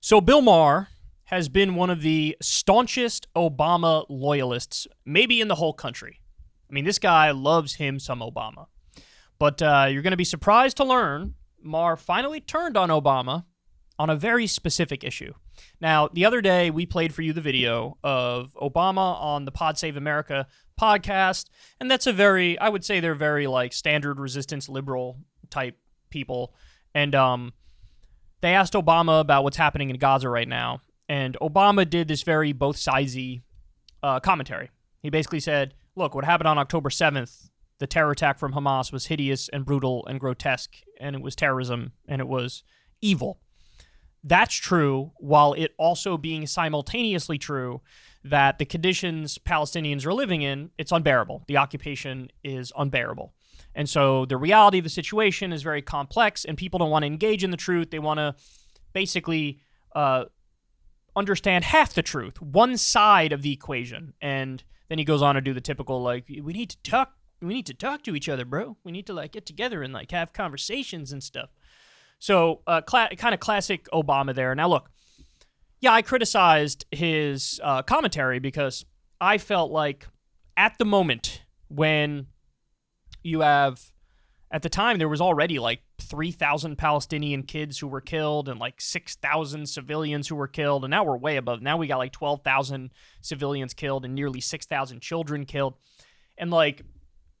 So Bill Maher has been one of the staunchest Obama loyalists, maybe in the whole country. I mean, this guy loves him some Obama. But you're going to be surprised to learn Maher finally turned on Obama on a very specific issue. Now, the other day, we played for you the video of Obama on the Pod Save America podcast, and that's I would say they're very, standard resistance liberal type people. And they asked Obama about what's happening in Gaza right now, and Obama did this very both-sidesy commentary. He basically said, look, what happened on October 7th, the terror attack from Hamas was hideous and brutal and grotesque, and it was terrorism, and it was evil. That's true, while it also being simultaneously true that the conditions Palestinians are living in, it's unbearable. The occupation is unbearable. And so the reality of the situation is very complex, and people don't want to engage in the truth. They want to basically understand half the truth, one side of the equation. And then he goes on to do the typical, we need to talk to each other, bro. We need to, get together and, have conversations and stuff. So kind of classic Obama there. Now, look, yeah, I criticized his commentary because I felt like at the moment when you have, at the time, there was already 3,000 Palestinian kids who were killed and 6,000 civilians who were killed. And now we're way above. Now we got 12,000 civilians killed and nearly 6,000 children killed. And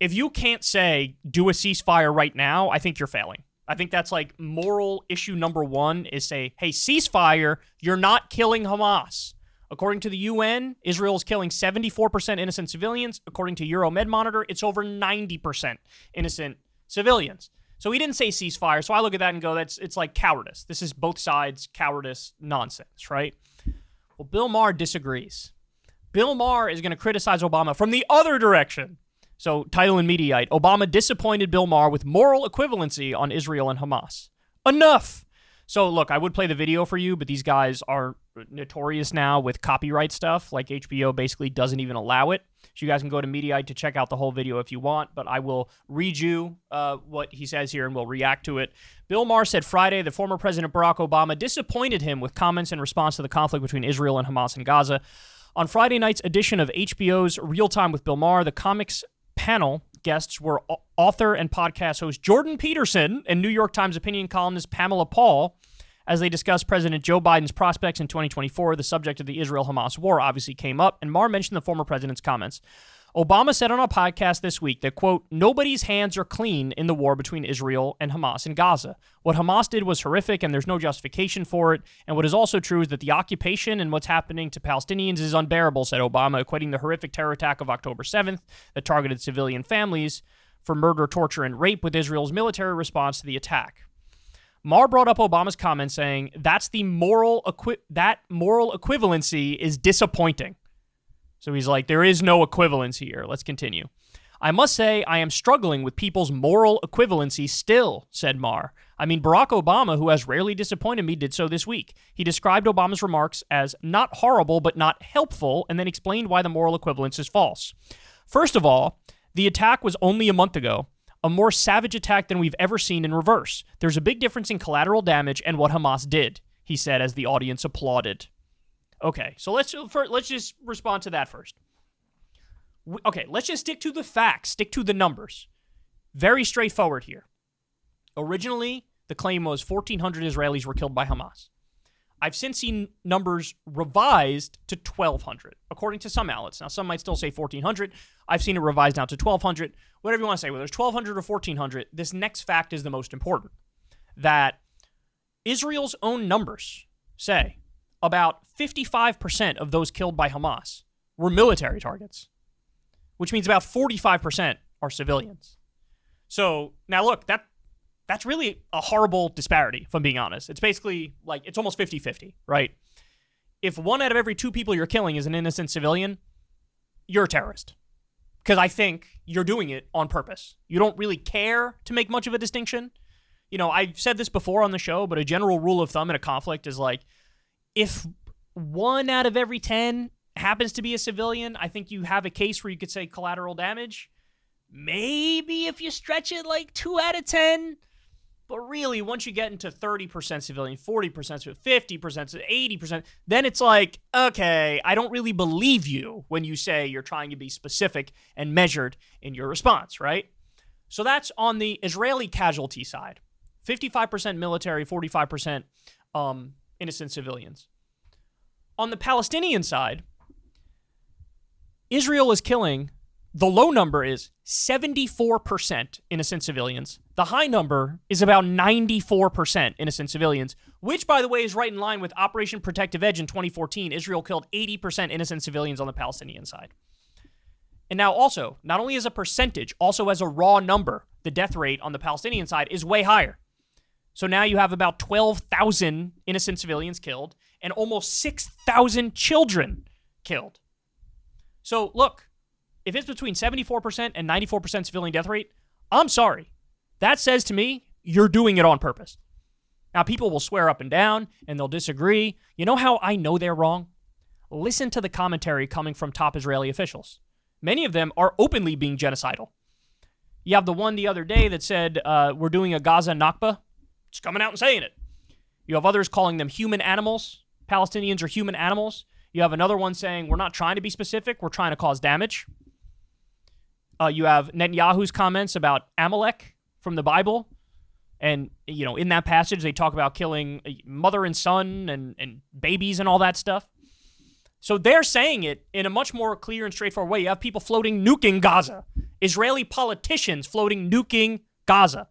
if you can't say, do a ceasefire right now, I think you're failing. I think that's moral issue number one is say, hey, ceasefire, you're not killing Hamas. According to the UN, Israel is killing 74% innocent civilians. According to Euromed Monitor, it's over 90% innocent civilians. So he didn't say ceasefire, so I look at that and go, it's cowardice. This is both sides cowardice nonsense, right? Well, Bill Maher disagrees. Bill Maher is going to criticize Obama from the other direction. So, title and Mediaite, Obama disappointed Bill Maher with moral equivalency on Israel and Hamas. Enough! So, look, I would play the video for you, but these guys are notorious now with copyright stuff. HBO basically doesn't even allow it. So you guys can go to Mediaite to check out the whole video if you want, but I will read you what he says here and we'll react to it. Bill Maher said Friday that former President Barack Obama disappointed him with comments in response to the conflict between Israel and Hamas in Gaza. On Friday night's edition of HBO's Real Time with Bill Maher, the comics panel guests were author and podcast host Jordan Peterson and New York Times opinion columnist Pamela Paul. As they discussed President Joe Biden's prospects in 2024, the subject of the Israel-Hamas war obviously came up, and Maher mentioned the former president's comments. Obama said on a podcast this week that, quote, nobody's hands are clean in the war between Israel and Hamas in Gaza. What Hamas did was horrific, and there's no justification for it. And what is also true is that the occupation and what's happening to Palestinians is unbearable, said Obama, equating the horrific terror attack of October 7th that targeted civilian families for murder, torture, and rape with Israel's military response to the attack. Maher brought up Obama's comment saying that moral equivalency is disappointing. So he's like, there is no equivalence here. Let's continue. I must say I am struggling with people's moral equivalency still, said Maher. I mean, Barack Obama, who has rarely disappointed me, did so this week. He described Obama's remarks as not horrible but not helpful and then explained why the moral equivalence is false. First of all, the attack was only a month ago. A more savage attack than we've ever seen in reverse. There's a big difference in collateral damage and what Hamas did, he said as the audience applauded. Okay, so let's just respond to that first. Okay, let's just stick to the facts, stick to the numbers. Very straightforward here. Originally, the claim was 1,400 Israelis were killed by Hamas. I've since seen numbers revised to 1,200, according to some outlets. Now, some might still say 1,400. I've seen it revised down to 1,200. Whatever you want to say, whether it's 1,200 or 1,400, this next fact is the most important. That Israel's own numbers say about 55% of those killed by Hamas were military targets, which means about 45% are civilians. So, now look, that's really a horrible disparity, if I'm being honest. It's basically it's almost 50-50, right? If 1 out of every 2 people you're killing is an innocent civilian, you're a terrorist. Because I think you're doing it on purpose. You don't really care to make much of a distinction. You know, I've said this before on the show, but a general rule of thumb in a conflict is if 1 out of every 10 happens to be a civilian, I think you have a case where you could say collateral damage. Maybe if you stretch it 2 out of 10, But really, once you get into 30% civilian, 40%, 50%, 80%, then it's like, okay, I don't really believe you when you say you're trying to be specific and measured in your response, right? So that's on the Israeli casualty side. 55% military, 45% innocent civilians. On the Palestinian side, Israel is killing, the low number is 74% innocent civilians. The high number is about 94% innocent civilians, which, by the way, is right in line with Operation Protective Edge in 2014. Israel killed 80% innocent civilians on the Palestinian side. And now also, not only as a percentage, also as a raw number, the death rate on the Palestinian side is way higher. So now you have about 12,000 innocent civilians killed and almost 6,000 children killed. So look, if it's between 74% and 94% civilian death rate, I'm sorry. That says to me, you're doing it on purpose. Now, people will swear up and down, and they'll disagree. You know how I know they're wrong? Listen to the commentary coming from top Israeli officials. Many of them are openly being genocidal. You have the one the other day that said, we're doing a Gaza Nakba. Just coming out and saying it. You have others calling them human animals. Palestinians are human animals. You have another one saying, we're not trying to be specific, we're trying to cause damage. You have Netanyahu's comments about Amalek from the Bible. And, you know, in that passage, they talk about killing mother and son and babies and all that stuff. So they're saying it in a much more clear and straightforward way. You have people floating nuking Gaza. Israeli politicians floating nuking Gaza.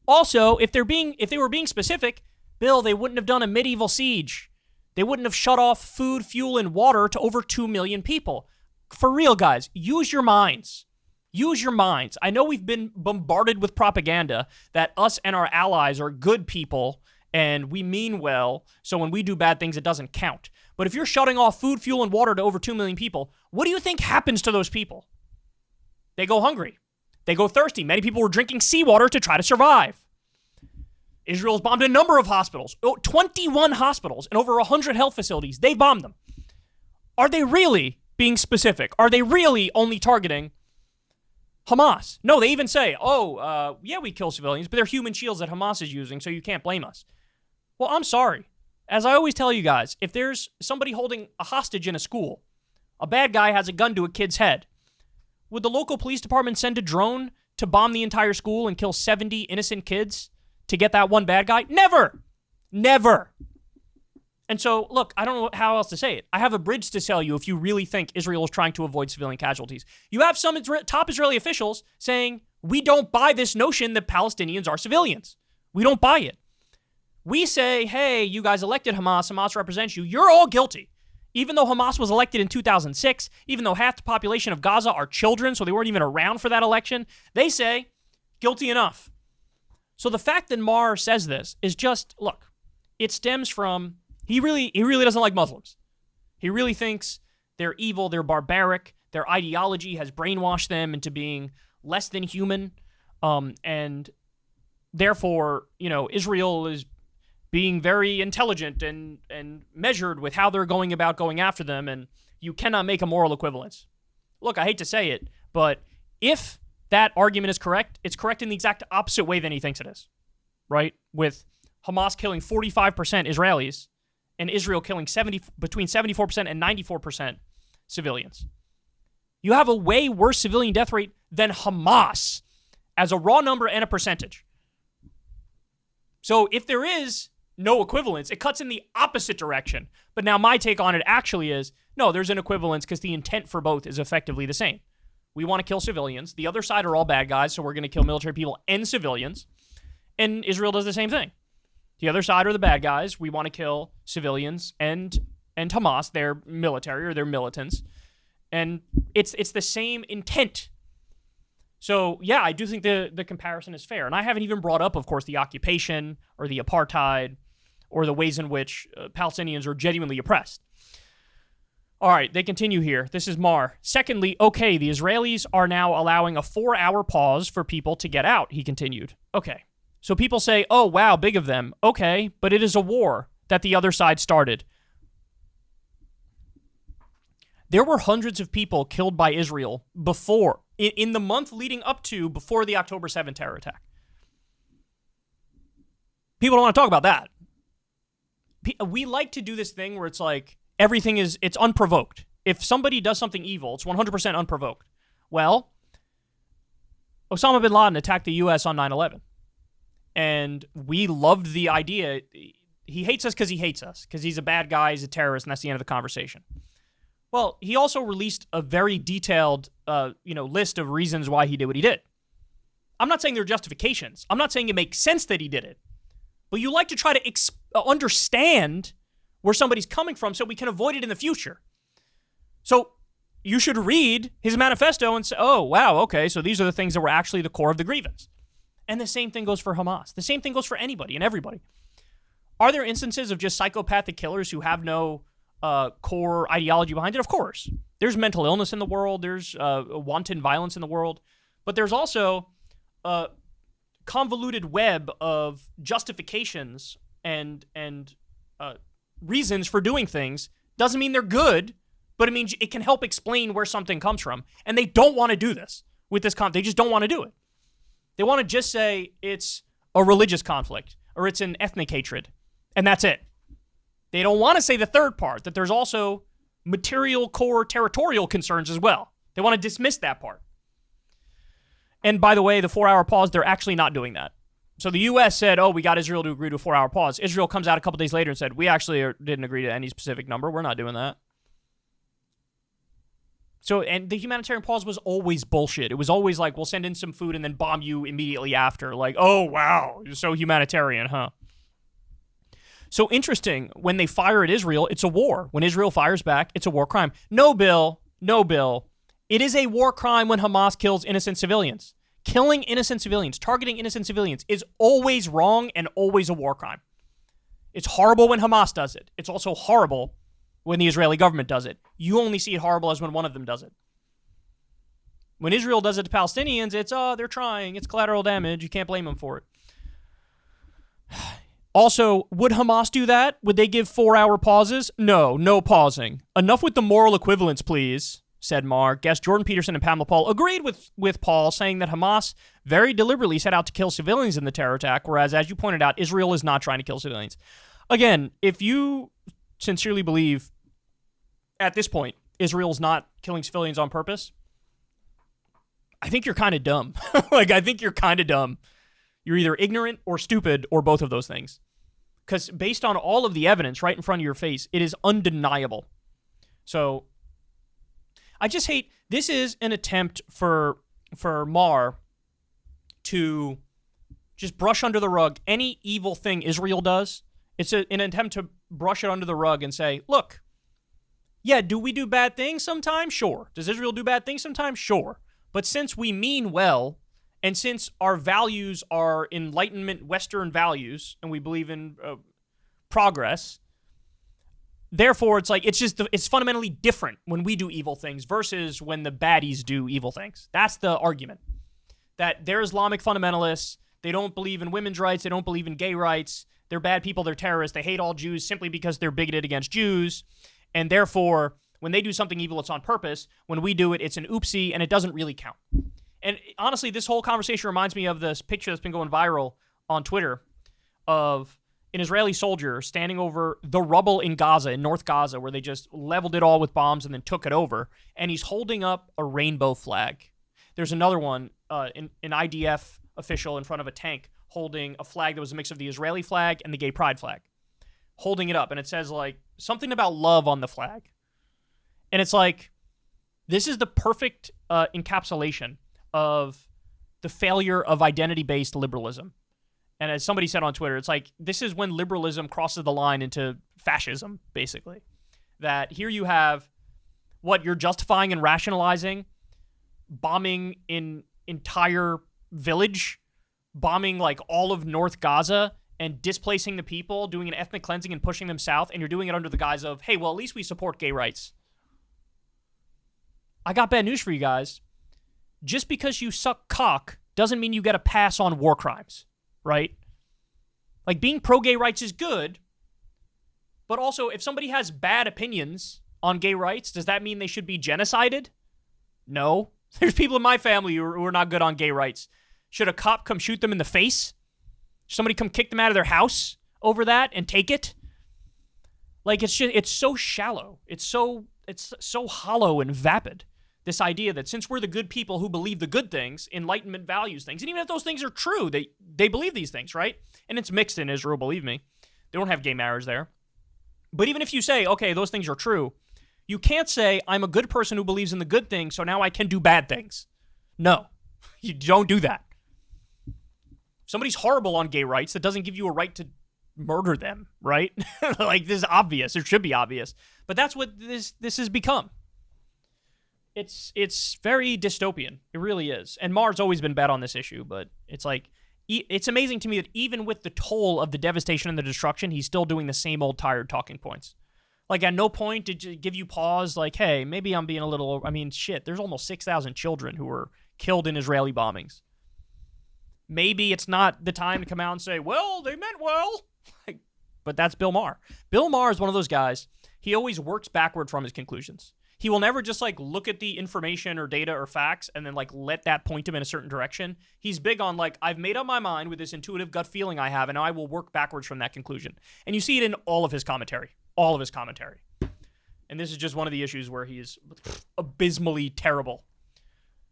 Also, if they were being specific, Bill, they wouldn't have done a medieval siege. They wouldn't have shut off food, fuel, and water to over 2 million people. For real, guys, use your minds. Use your minds. I know we've been bombarded with propaganda that us and our allies are good people and we mean well, so when we do bad things, it doesn't count. But if you're shutting off food, fuel, and water to over 2 million people, what do you think happens to those people? They go hungry. They go thirsty. Many people were drinking seawater to try to survive. Israel's bombed a number of hospitals, 21 hospitals and over 100 health facilities. They bombed them. Are they really being specific? Are they really only targeting Hamas? No, they even say, yeah, we kill civilians, but they're human shields that Hamas is using, so you can't blame us. Well, I'm sorry. As I always tell you guys, if there's somebody holding a hostage in a school, a bad guy has a gun to a kid's head, would the local police department send a drone to bomb the entire school and kill 70 innocent kids to get that one bad guy? Never. Never. And so, look, I don't know how else to say it. I have a bridge to sell you if you really think Israel is trying to avoid civilian casualties. You have some top Israeli officials saying, we don't buy this notion that Palestinians are civilians. We don't buy it. We say, hey, you guys elected Hamas. Hamas represents you. You're all guilty. Even though Hamas was elected in 2006, even though half the population of Gaza are children, so they weren't even around for that election, they say, guilty enough. So the fact that Maher says this is just, look, it stems from, he really doesn't like Muslims. He really thinks they're evil, they're barbaric, their ideology has brainwashed them into being less than human, and therefore, you know, Israel is being very intelligent and measured with how they're going about going after them, and you cannot make a moral equivalence. Look, I hate to say it, but if that argument is correct, it's correct in the exact opposite way than he thinks it is, right? With Hamas killing 45% Israelis and Israel killing between 74% and 94% civilians. You have a way worse civilian death rate than Hamas as a raw number and a percentage. So if there is no equivalence, it cuts in the opposite direction. But now my take on it actually is, no, there's an equivalence because the intent for both is effectively the same. We want to kill civilians. The other side are all bad guys, so we're going to kill military people and civilians. And Israel does the same thing. The other side are the bad guys. We want to kill civilians and Hamas, their military or their militants. And it's the same intent. So, yeah, I do think the comparison is fair. And I haven't even brought up, of course, the occupation or the apartheid or the ways in which Palestinians are genuinely oppressed. All right, they continue here. This is Maher. Secondly, okay, the Israelis are now allowing a 4-hour pause for people to get out, he continued. Okay, so people say, oh, wow, big of them. Okay, but it is a war that the other side started. There were hundreds of people killed by Israel before, in the month leading up to before the October 7th terror attack. People don't want to talk about that. We like to do this thing where it's like it's unprovoked. If somebody does something evil, it's 100% unprovoked. Well, Osama bin Laden attacked the U.S. on 9/11. And we loved the idea. He hates us because he hates us, because he's a bad guy, he's a terrorist, and that's the end of the conversation. Well, he also released a very detailed list of reasons why he did what he did. I'm not saying they're justifications. I'm not saying it makes sense that he did it. But you like to try to understand where somebody's coming from so we can avoid it in the future. So you should read his manifesto and say, oh, wow, okay, so these are the things that were actually the core of the grievance. And the same thing goes for Hamas. The same thing goes for anybody and everybody. Are there instances of just psychopathic killers who have no core ideology behind it? Of course. There's mental illness in the world. There's wanton violence in the world. But there's also a convoluted web of justifications and reasons for doing things. Doesn't mean they're good, but it means it can help explain where something comes from. And they don't want to do this with this they just don't want to do it. They want to just say it's a religious conflict or it's an ethnic hatred, and that's it. They don't want to say the third part, that there's also material core territorial concerns as well. They want to dismiss that part. And by the way, the 4-hour pause, they're actually not doing that. So the U.S. said, oh, we got Israel to agree to a 4-hour pause. Israel comes out a couple days later and said, we actually didn't agree to any specific number. We're not doing that. So, and the humanitarian pause was always bullshit. It was always like, we'll send in some food and then bomb you immediately after. Like, oh, wow, you're so humanitarian, huh? So interesting, when they fire at Israel, it's a war. When Israel fires back, it's a war crime. No, Bill. It is a war crime when Hamas kills innocent civilians. Killing innocent civilians, targeting innocent civilians is always wrong and always a war crime. It's horrible when Hamas does it. It's also horrible when the Israeli government does it. You only see it horrible as when one of them does it. When Israel does it to Palestinians, it's, they're trying. It's collateral damage. You can't blame them for it. Also, would Hamas do that? Would they give 4-hour pauses? No pausing. Enough with the moral equivalence, please, said Maher. Guests Jordan Peterson and Pamela Paul agreed with Paul, saying that Hamas very deliberately set out to kill civilians in the terror attack, whereas, as you pointed out, Israel is not trying to kill civilians. Again, if you sincerely believe at this point Israel's not killing civilians on purpose, I think you're kind of dumb. I think you're kind of dumb. You're either ignorant or stupid or both of those things. Because based on all of the evidence right in front of your face, it is undeniable. So I just hate, this is an attempt for Maher to just brush under the rug any evil thing Israel does. It's an attempt to brush it under the rug and say, look, yeah, do we do bad things sometimes? Sure. Does Israel do bad things sometimes? Sure. But since we mean well, and since our values are Enlightenment Western values, and we believe in progress, therefore it's like it's fundamentally different when we do evil things versus when the baddies do evil things. That's the argument. That they're Islamic fundamentalists, they don't believe in women's rights, they don't believe in gay rights, they're bad people, they're terrorists, they hate all Jews simply because they're bigoted against Jews, and therefore when they do something evil, it's on purpose. When we do it, it's an oopsie, and it doesn't really count. And honestly, this whole conversation reminds me of this picture that's been going viral on Twitter of an Israeli soldier standing over the rubble in Gaza, in North Gaza, where they just leveled it all with bombs and then took it over. And he's holding up a rainbow flag. There's another one, an IDF official in front of a tank holding a flag that was a mix of the Israeli flag and the gay pride flag. Holding it up. And it says, like, something about love on the flag. And it's like, this is the perfect encapsulation of the failure of identity-based liberalism. And as somebody said on Twitter, it's like, this is when liberalism crosses the line into fascism, basically. That here you have what you're justifying and rationalizing, bombing an entire village, bombing like all of North Gaza and displacing the people, doing an ethnic cleansing and pushing them south, and you're doing it under the guise of, hey, well, at least we support gay rights. I got bad news for you guys. Just because you suck cock doesn't mean you get a pass on war crimes, right? Like, being pro-gay rights is good, but also, if somebody has bad opinions on gay rights, does that mean they should be genocided? No. There's people in my family who are not good on gay rights. Should a cop come shoot them in the face? Somebody come kick them out of their house over that and take it? Like, it's so shallow. It's so hollow and vapid. This idea that since we're the good people who believe the good things, Enlightenment values things. And even if those things are true, they believe these things, right? And it's mixed in Israel, believe me. They don't have gay marriage there. But even if you say, okay, those things are true, you can't say, I'm a good person who believes in the good things, so now I can do bad things. No, you don't do that. If somebody's horrible on gay rights, that doesn't give you a right to murder them, right? Like, this is obvious. It should be obvious. But that's what this has become. It's very dystopian. It really is. And Maher's always been bad on this issue, but it's like, it's amazing to me that even with the toll of the devastation and the destruction, he's still doing the same old tired talking points. Like, at no point did it give you pause, like, hey, maybe I'm being a little, I mean, shit, there's almost 6,000 children who were killed in Israeli bombings. Maybe it's not the time to come out and say, well, they meant well. But that's Bill Maher. Bill Maher is one of those guys, he always works backward from his conclusions. He will never just, like, look at the information or data or facts and then, like, let that point him in a certain direction. He's big on, like, I've made up my mind with this intuitive gut feeling I have, and I will work backwards from that conclusion. And you see it in all of his commentary. All of his commentary. And this is just one of the issues where he is abysmally terrible.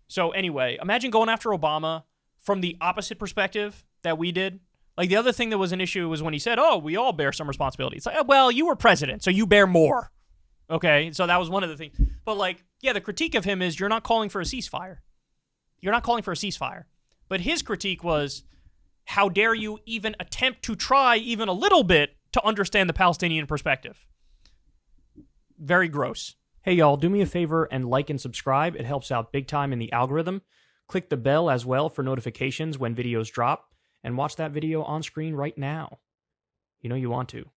So anyway, imagine going after Obama from the opposite perspective that we did. Like, the other thing that was an issue was when he said, oh, we all bear some responsibility. It's like, well, you were president, so you bear more. Okay, so that was one of the things. But, like, yeah, the critique of him is you're not calling for a ceasefire. You're not calling for a ceasefire. But his critique was, how dare you even attempt to try even a little bit to understand the Palestinian perspective. Very gross. Hey, y'all, do me a favor and like and subscribe. It helps out big time in the algorithm. Click the bell as well for notifications when videos drop, and watch that video on screen right now. You know you want to.